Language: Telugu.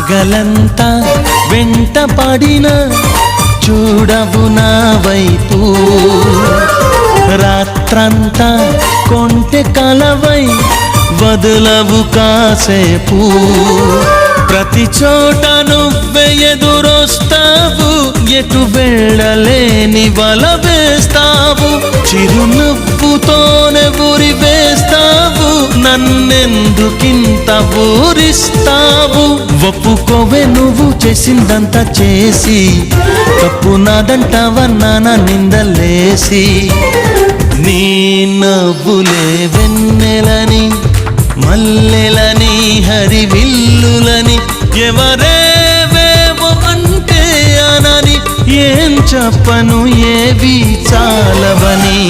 పగలంతా వెంట పడిన చూడవు నా వైపు, రాత్రంతా కొంటె కలవై వదలవు కాసేపు. ప్రతి చోట నువ్వే ఎదురొస్తావు, ఎటు వెళ్ళలేని వల వేస్తావు. చిరునవ్వుతోనే ఊరి వేస్తావు, నన్నెందుకింత ఊరిస్తావు. ఒప్పుకోవే నువ్వు చేసిందంతా చేసి, తప్పు నాదంటావా నాన్న నిందలేసి. నీ నవ్వులే వెన్నెలని, మల్లెలని, హరివిల్లులని, ఎవరేవేవో అంటే అనని, ఏం చెప్పను ఏవి చాలవని.